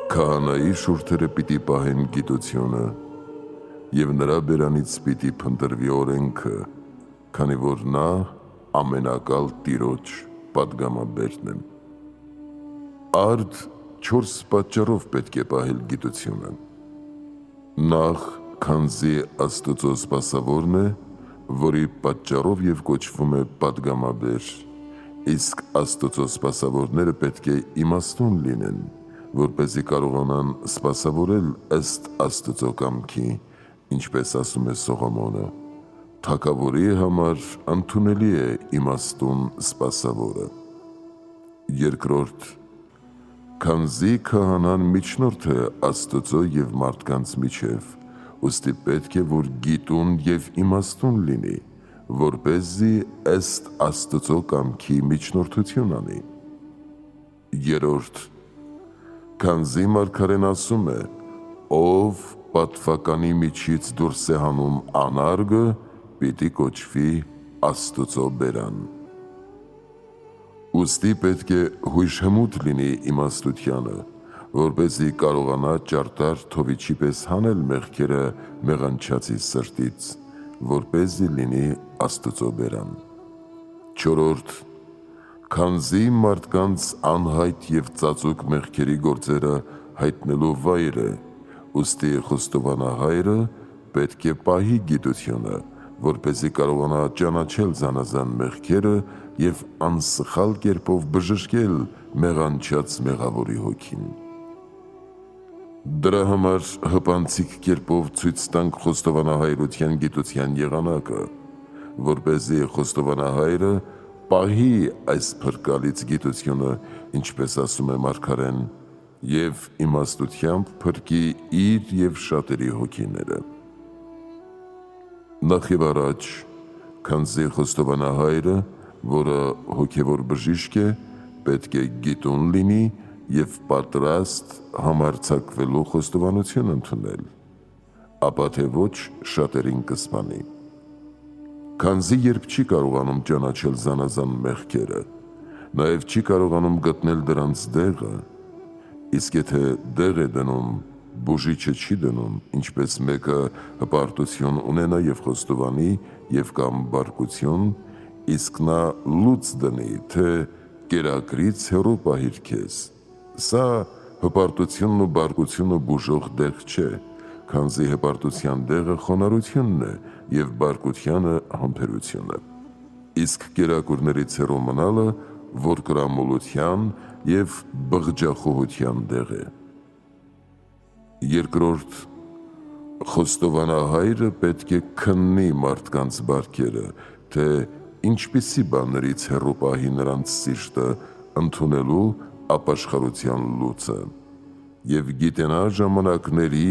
Քահանայի շուրթերը պիտի պահեն գիտությունը և նրա բերանից պիտի փնտրվի օրենքը, քանի որ նա ամենակալ Տիրոջ պատգամաբերն է։ Արդ 4 պատճառով պետք է պահել գիտությունը։ Նախ, քանզի Աստծո սպասավորն է, որի պատճառով և կոչվում է պատգամաբեր, իսկ Աստծո սպասավորները պետք է իմաստուն լինեն, որպեսզի կարողանան սպասավորել ըստ Աստծո կամքի, ինչպես ասում է Սողոմոնը. թագավորի համար ընդունելի է իմաստուն սպասավորը։ Երկրորդ, քանզի քահանան միջնորդ է Աստծո և մարդկանց միջև, ուստի պետք է, որ գիտուն և իմաստուն լինի, որպեսզի ըստ Աստծո կամքի միջնորդություն անի։ Երրորդ, քանզի մարգարեն ասում է. ով պատվականի միջից դուրս է հանում անարգը, պիտի կոչվի Աստծո բերան։ Ուստի պետք է հույժհմուտ լինի իմաստությանը, որպեսզի կարողանա ճարտար թովիչի պես հանել մեղքերը մեղանչածի սրտից, որպեսզի լինի Աստծո բերան։ Չորրորդ, քանզի մարդկանց անհայտ և ծածուկ մեղքերի գործերը հայտնելու վայր է, ուստի խոստովանահայրը պետք է պահի գիտությունը, որպեսզի կարողանա ճանաչել զանազան մեղքերը և անսխալ կերպով բժշկել մեղանչած մեղավորի հոգին։ Դրա համար հպանցիկ կերպով ցույց տանք խոստովանահայրության գիտության եղանակը, որպեսզի խոստովանահայրը պահի այս փրկալից գիտությունը, ինչպես ասում է մարգարեն, և իմաստությամբ փրկի իր և շատերի հոգիները։ Նախ և առաջ, քանզի խոստովանահայրը, որը հոգևոր բժիշկ է, պետք է գիտուն լինի և պատրաստ համարձակվելու խոստովանություն ընդունել, ապա թե ոչ շատերին կսպանի։ Քանզի երբ չի կարողանում ճանաչել զանազան մեղքերը, նաև չի կարողանում գտնել դրանց դեղը, իսկ եթե դեղ է դնում, բուժիչը չի դնում, ինչպես մեկը հպարտություն ունենա և խոստովանի և կամ բարկություն, իսկ նա լուծ դնի, թե կերակրից հեռու պահիր քեզ, սա հպարտությունն ու բարկությունը բուժող դեղ չէ, քանզի հպարտության դեղը խոնարհությունն է և բարկությանը համբերությունը, իսկ կերակուրներից հեռու մնալը որդորամոլության և բղջախոհության դեղ է։ Երկրորդ, խոստովանահայրը պետք է քննի մարդկանց բարքերը, թե ինչպիսի բաներից հեռու պահի նրանց սիրտը ընդունելու ապաշխարության լուծը և գիտենա ժամանակների,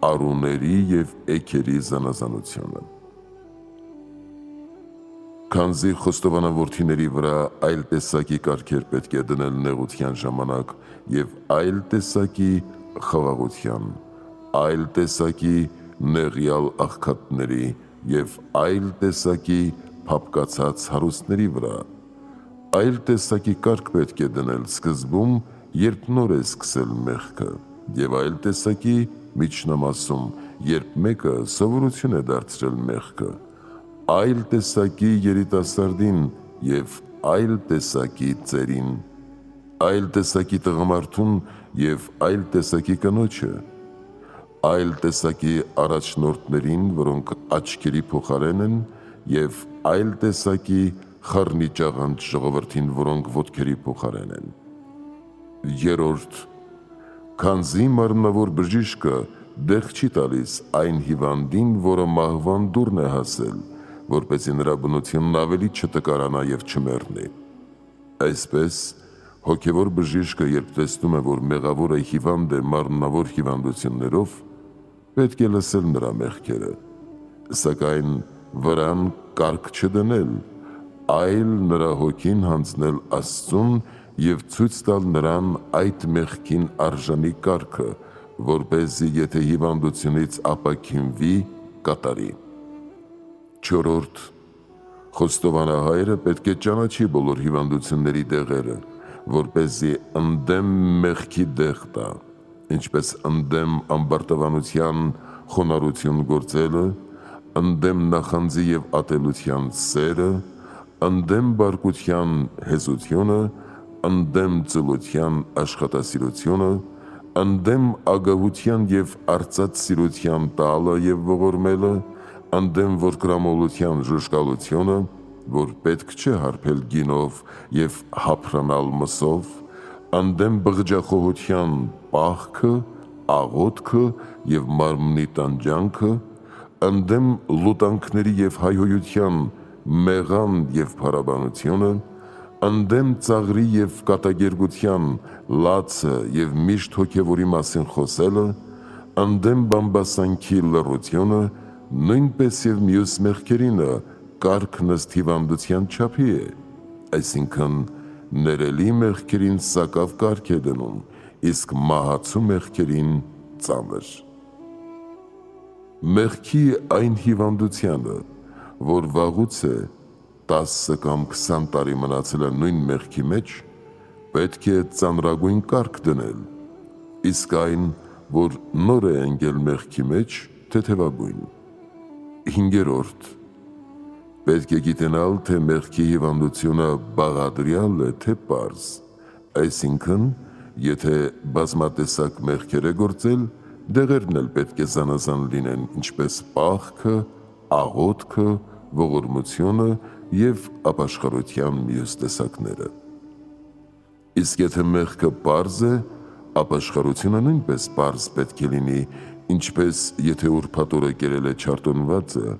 առուների և էգերի զանազանությունը։ Քանզի խոստովանավորդիների վրա այլ տեսակի կարգեր պետք է դնել նեղության ժամանակ և այլ տեսակի խաղաղության, այլ տեսակի նեղյալ աղքատների և այլ տեսակի փափկացած հարուստների վրա, այլ տեսակի կարգ պետք է դնել սկզբում, երբ նոր է սկսել մեղքը, և այլ տեսակի միջնամասում, երբ մեկը սովորություն է դարձրել մեղքը, այլ տեսակի երիտասարդին և այլ տեսակի ծերին, այլ տեսակի տղամարդուն և այլ տեսակի կնոջը, այլ տեսակի առաջնորդներին, որոնք աչքերի փոխարեն են, և այլ տեսակի խառնիճաղանճ ժողովրդին, որոնք ոտքերի փոխարեն են։ Երրորդ, քանզի մարմնավոր բժիշկը դեղ չի տալիս այն հիվանդին, որը մահվան դուռն է հասել, որպեսզի նրա բնությունն ավելի չտկարանա և չմեռնի։ Այսպես, հոգևոր բժիշկը, երբ տեսնում է, որ մեղավորը հիվանդ է մարմնավոր հիվանդություններով, պետք է լսել նրա մեղքերը, սակայն վրան կարգ չդնել, այլ նրա հոգին հանձնել Աստծուն և ցույց տալ նրան այդ մեղքին արժանի կարգը, որպեսզի եթե հիվանդությունից ապաքինվի, կատարի։ Չորրորդ, խոստովանահայրը պետք է ճանաչի բոլոր հիվանդությունների դեղերը, որպեսզի ընդդեմ մեղքի դեղ տա, ինչպես ընդդեմ ամբարտավանության խոնարհություն գործելը, ընդդեմ նախանձի և ատելության սերը, ընդդեմ բարկության հեզությունը, ընդդեմ ծլության աշխատասիրությունը, ընդդեմ ագահության և արծաթսիրության տալը և ողորմելը, ընդդեմ որդկրամոլության ժուժկալությունը, որ պետք չէ հարբել գինով և հափրանալ մսով, ընդդեմ բղջախոհության պահքը, աղոթքը և մարմնի տանջանքը, ընդդեմ լուտանքների և հայհոյության մեղան և փառաբանությունը, ընդդեմ ծաղրի և կատակերգության լացը և միշտ հոգևորի մասին խոսելը, ընդդեմ բամբասանքի լռությունը, նույնպես և մյուս մեղքերինը կարգն ըստ հիվանդության չափի է, այսինքն ներելի մեղքերին սակավ կարգ է դնում, իսկ մահացու մեղքերին ծանր։ Մեղքի այն հիվանդությանը, որ վաղուց է 10 կամ 20 տարի մնացել է նույն մեղքի մեջ, պետք է ծանրագույն կարգ դնել, իսկ այն, որ նոր է ընկել մեղքի մեջ, թեթևագույն։ 5. Պետք է գիտենալ, թե մեղքի հիվանդությունը բաղադրյալ է, թե պարզ, այսինքն, եթե բազմատեսակ մեղքեր է գործել, դեղերն էլ պետք է զանազան լինեն, ինչպես պահքը, աղոթքը, ողորմությունը և ապաշխարության մյուս տեսակները։ Իսկ եթե մեղքը պարզ է, ապաշխարությունը նույնպես պարզ պետք է լինի, ինչպես եթե ուրբաթ օրը կերել է չարտոնվածը,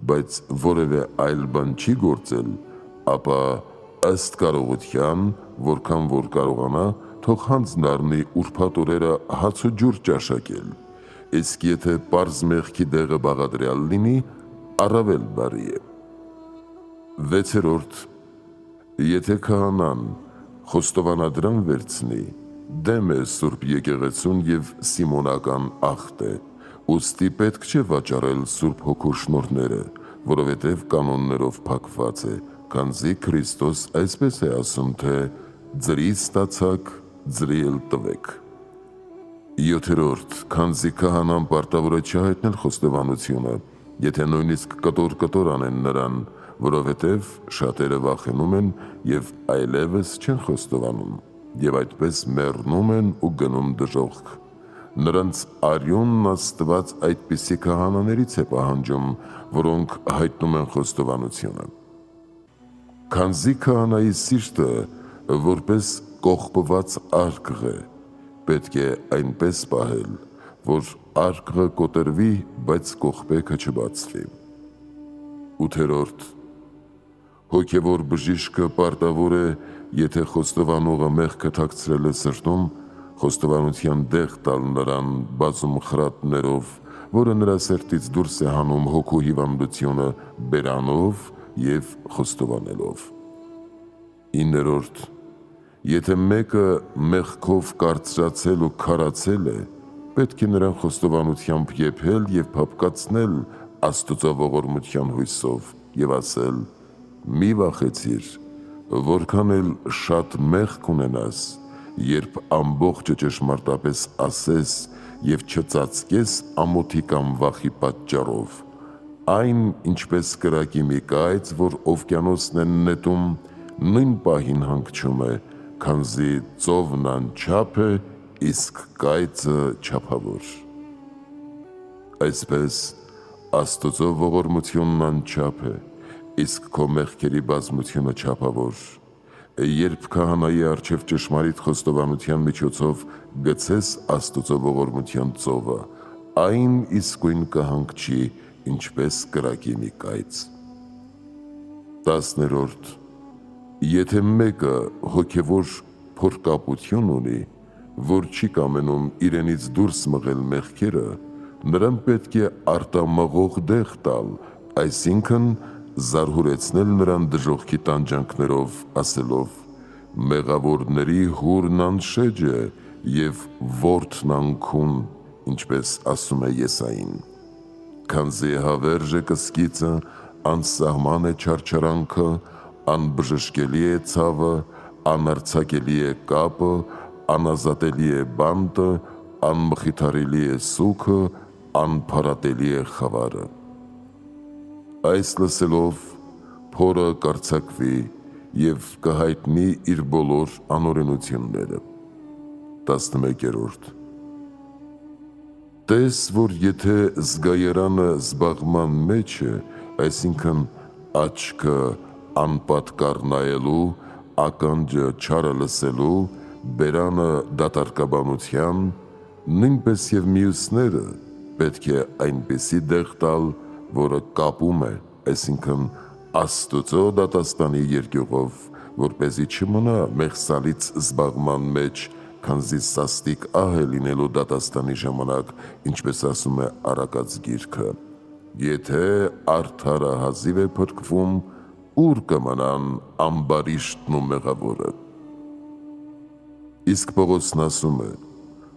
բայց որևէ այլ բան չի գործել, ապա ըստ կարողության, որքան որ կարողանա, թող հանձն առնի ուրբաթ օրերը հաց ու ջուր ճաշակել, իսկ եթե պարզ մեղքի դեղը բաղադրյալ լինի, առավել բարի է։ 6. Եթե քահանան խոստովանադրամ վերցնի, դեմ է Սուրբ եկեղեցուն և սիմոնական ախտ է, ուստի պետք չէ վաճառել Սուրբ Հոգու շնորհները, որովհետև կանոններով փակված է, քանզի Քրիստոս այսպես է ասում, թե ձրից ստացաք, ձրի էլ տվեք։ 7. Քանզի քահանան պարտավոր է չհայտնել խոստովանությունը, եթե նույնիսկ կտոր անեն նրան, որովհետև շատերը վախենում են և այլևս չեն խոստովանում, և այդպես մեռնում են ու գնում դժոխք։ Նրանց արյունն Աստված այդպիսի քահանաներից է պահանջում, որոնք հայտնում են խոստովանությունը։ Քանզի քահանայի սիրտը որպես կողպված արկղ է, պետք է այնպես պահել, որ արկղը կոտրվի, բայց կողպեքը չբացվի։ 8. Հոգևոր բժիշկը պարտավոր է, եթե խոստովանողը մեղքը թաքցրել է սրտում, խոստովանության դեղ տալ նրան բազում խրատներով, որը նրա սրտից դուրս է հանում հոգու հիվանդությունը բերանով և խոստովանելով։ 9. Եթե մեկը մեղքով կարծրացել ու քարացել է, պետք է նրան խոստովանությամբ եփել և փափկացնել Աստծո ողորմության հույսով և ասել. «Մի վախեցիր, որքան էլ շատ մեղք ունենաս, երբ ամբողջը ճշմարտապես ասես և չծածկես ամոթի կամ վախի պատճառով, այն ինչպես կրակի մի կայծ, որ օվկիանոսն են նետում, նույն պահին հանգչում է, քանզի ծովն անչափ է, իսկ կայծը չափավոր»։ Այսպես Աստծո ողորմությունն անչափ է, իսկ քո մեղքերի բազմությունը չափավոր։ Երբ քահանայի առջև ճշմարիտ խոստովանության միջոցով գցես Աստծո ողորմության ծովը, այն իսկույն կհանգչի, ինչպես կրակի մի կայծ։ 10. Եթե մեկը հոգևոր փորկապություն ունի, որ չի կամենում իրենից դուրս մղել մեղքերը, նրան պետք է արտամղող դեղ տալ, այսինքն զարհուրեցնել նրան դժոխքի տանջանքներով, ասելով. «Մեղավորների հուրն անշեջ է և որդն անքուն, ինչպես ասում է Եսային։ Քանզի հավերժ է կսկիծը, անսահման է չարչարանքը, անբժշկելի է ցավը, անարձակելի է կապը, անազատելի է բանտը, անմխիթարելի է սուքը, անփարատելի է խավարը։ Այս լսելով փորը կարձակվի և կհայտնի իր բոլոր անօրենությունները։ 11. Տես, որ եթե զգայարանը զբաղման մեջ է, այսինքն աչքը անպատկառ նայելու, ականջը չարը լսելու, բերանը դատարկաբանության, նույնպես և մյուսները պետք է այնպիսի դեղ տալ, որը կապում է, այսինքն Աստծո դատաստանի երկյուղով, որպեսզի չմնա մեղսալից զբաղման մեջ, քանզի սաստիկ ահ է լինելու դատաստանի ժամանակ, ինչպես ասում է Առակաց գիրքը, եթե արդարը հազիվ է փրկվում, ուր կմնան ամբարիշտն ու մեղավորը։ Իսկ Պողոսն ասում է.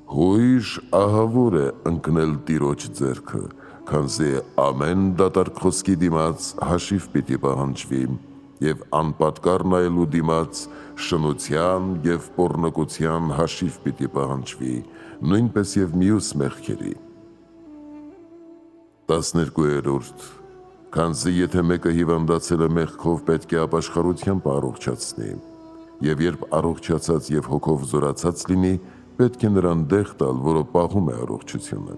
հույժ ահավոր է ընկնել Տիրոջ ձեռքը, քանզի ամեն դատարկ խոսքի դիմաց հաշիվ պիտի պահանջվի, և անպատկառ նայելու դիմաց շնության և պոռնկության հաշիվ պիտի պահանջվի, նույնպես և մյուս մեղքերի։ 12. Քանզի եթե մեկը հիվանդացել է մեղքով, պետք է ապաշխարությամբ առողջացնի, և երբ առողջացած և հոգով զորացած լինի, պետք է նրան դեղ տալ, որը պահում է առողջությունը։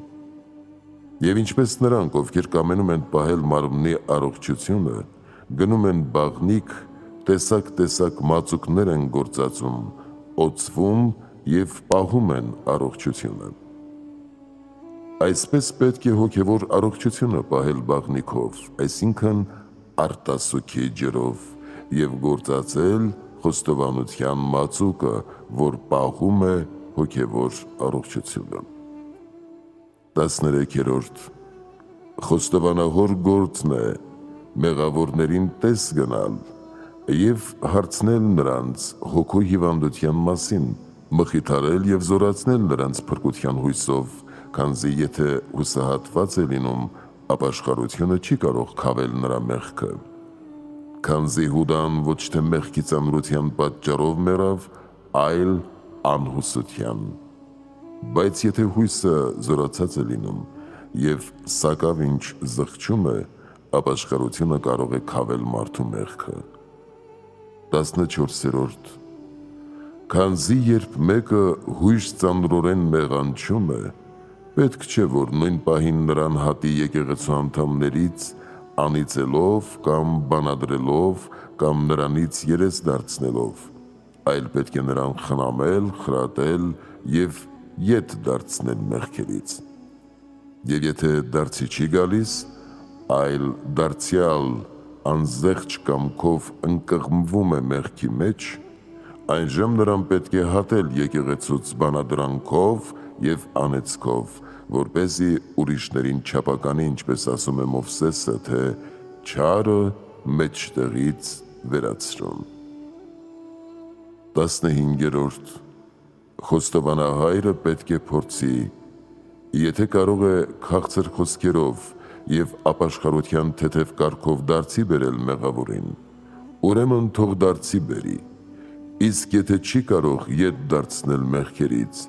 Եվ ինչպես նրանք, ովքեր կամենում են պահել մարմնի առողջությունը, գնում են բաղնիք, տեսակ մածուկներ են գործածում, օծվում և պահում են առողջությունը։ Այսպես պետք է հոգևոր առողջությունը պահել բաղնիքով, այսինքն արտասուքի ջրով, և գործածել խոստովանության մածուկը, որ պահում է հոգևոր առողջությունը։ 13. Խոստովանահոր գործն է մեղավորներին տես գնալ և հարցնել նրանց հոգու հիվանդության մասին, մխիթարել և զորացնել նրանց փրկության հույսով, քանզի եթե հուսահատված է լինում, ապաշխարությունը չի կարող քավել նրա մեղքը։ Քանզի Հուդան ոչ թե մեղքի ծանրության պատճառով մեռավ, այլ անհուսության։ Բայց եթե հույսը զորացած է լինում և սակավ ինչ զղջում է, ապաշխարությունը կարող է քավել մարդու մեղքը։ 14. Քանզի երբ մեկը հույժ ծանրորեն մեղանչում է, պետք չէ, որ նույն պահին նրան հատի եկեղեցու անդամներից, անիծելով կամ բանադրելով կամ նրանից երես դարձնելով, այլ պետք է նրան խնամել, խրատել և ետ դարձնել մեղքերից։ Եվ եթե դարձի չի գալիս, այլ դարձյալ անզեղջ կամքով ընկղմվում է մեղքի մեջ, այնժամ նրան պետք է հատել եկեղեցուց բանադրանքով և անեծքով, որպեսզի ուրիշներին չափականի, ինչպես ասում է Մովսեսը, թե չարը մեջտեղից վերացրուն։ 15. Խոստովանահայրը պետք է փորձի, եթե կարող է քաղցր խոսքերով և ապաշխարության թեթև կարգով դարձի բերել մեղավորին, ուրեմն թող դարձի բերի, իսկ եթե չի կարող ետ դարձնել մեղքերից,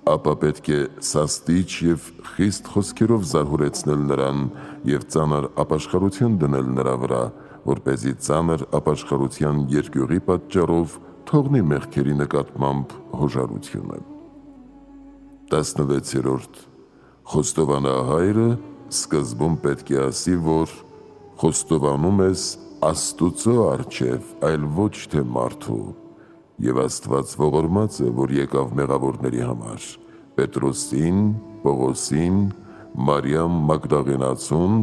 ապա պետք է սաստիչ և խիստ խոսքերով զարհուրեցնել նրան և ծանր ապաշխարություն դնել նրա վրա, որպեսզի ծանր ապաշխարության երկյուղի պատճառով թողնի մեղքերի նկատմամբ հոժարությունը։ 16. Խոստովանահայրը սկզբում պետք է ասի, որ խոստովանում ես Աստուծո առջև, այլ ոչ թե մարդու, և Աստված ողորմած է, որ եկավ մեղավորների համար, Պետրոսին, Պողոսին, Մարիամ Մագդաղենացուն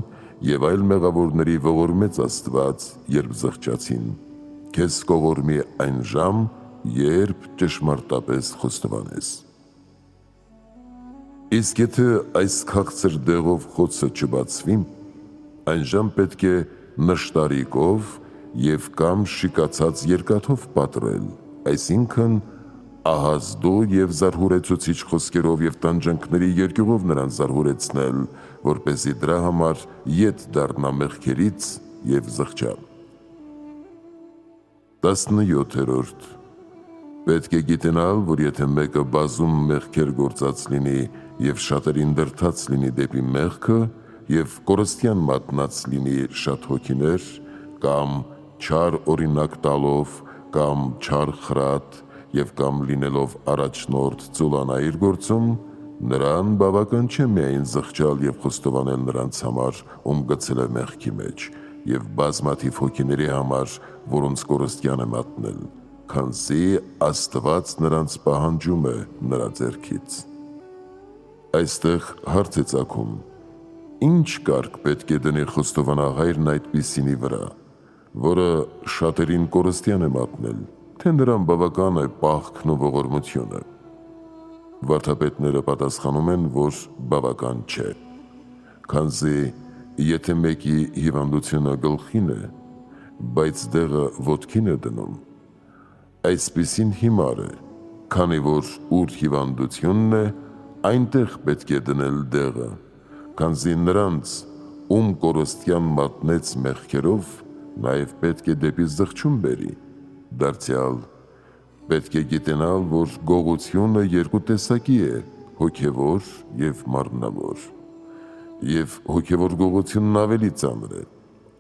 և այլ մեղավորների ողորմեց Աստված, երբ զղջացին, քեզ կողորմի այն ժամ, երբ ճշմարտապես խոստովանես։ Իսկ եթե այս քաղցր դեղով խոցը չբացվի, այնժամ պետք է նշտարիկով և կամ շիկացած երկաթով պատռել, այսինքն ահազդու և զարհուրեցուցիչ խոսքերով և տանջանքների երկյուղով նրան զարհուրեցնել, որպեսզի դրա համար ետ դառնա մեղքերից և զղջա։ 17. Պետք է գիտենալ, որ եթե մեկը բազում մեղքեր գործած լինի եւ շատերին դրդած լինի դեպի մեղքը եւ կորստյան մատնած լինի շատ հոգիներ, կամ չար օրինակ տալով, կամ չար խրատ եւ կամ լինելով առաջնորդ ծուլանայիր գործում, նրան բավական չէ միայն զղջալ եւ խոստովանել նրանց համար, ում գցել է մեղքի մեջ, եւ բազմաթիվ հոգիների համար, որոնց կորստյան է մատնել, քանզի Աստված նրանց պահանջում է նրա ձեռքից։ Այստեղ հարց է ծագում. ինչ կարգ պետք է դնի խոստովանահայրն այդպիսինի վրա, որը շատերին կորստյան է մատնել, թե նրան բավական է պահքն ու ողորմությունը։ Վարդապետները պատասխանում են, որ բավական չէ, քանզի եթե մեկի հիվանդությունը գլխին է, բայց դեղը ոտքին է դնում, այսպիսին հիմար է, քանի որ ուր հիվանդությունն է, այնտեղ պետք է դնել դեղը, քանզի նրանց, ում կորստյան մատնեց մեղքերով, նաև պետք է դեպի զղջում բերի, դարձյալ պետք է գիտենալ, որ գողությունը երկու տեսակի է, հոգևոր և մարմնավոր, և հոգևոր գողությունն ավելի ծանր է,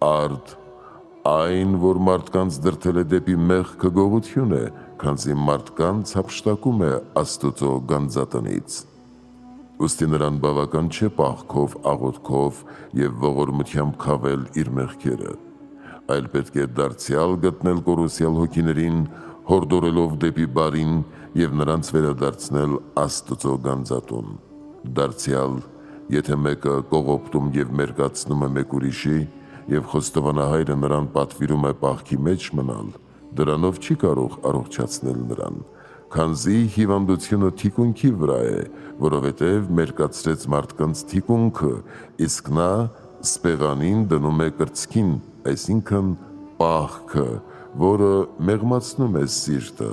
արդ այն, որ մարդկանց դրդել է դեպի մեղքը գողություն է, քանզի մարդկանց հափշտակում է Աստծո գանձատնից։ Ուստի նրան բավական չէ պահքով, աղոթքով և ողորմությամբ քավել իր մեղքերը, այլ պետք է դարձյալ գտնել կորուսյալ հոգիներին, հորդորելով դեպի բարին և նրանց վերադարձնել Աստծո գանձատուն։ Դարձյալ, եթե մեկը կողոպտում և մերկացնում է մեկ ուրիշի, և խոստովանահայրը նրան պատվիրում է պահքի մեջ մնալ, դրանով չի կարող առողջացնել նրան, քանզի հիվանդությունը թիկունքի վրա է, որովհետև մերկացրեց մարդկանց թիկունքը, իսկ նա սպեղանին դնում է կրծքին, այսինքն պահքը, որը մեղմացնում է սիրտը,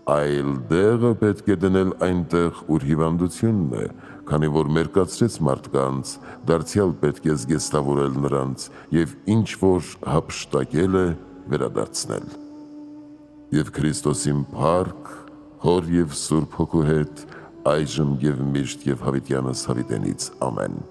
այլ դեղը պետք է դնել այնտեղ, ուր հիվանդությունն է, քանի որ մերկացրեց մարդկանց, դարձյալ պետք է զգեստավորել նրանց և ինչ որ հափշտակել է վերադարձնել։ Եվ Քրիստոսին փառք, Հոր և Սուրբ Հոգու հետ, այժմ և միշտ և հավիտյանս հավիտենից, ամեն։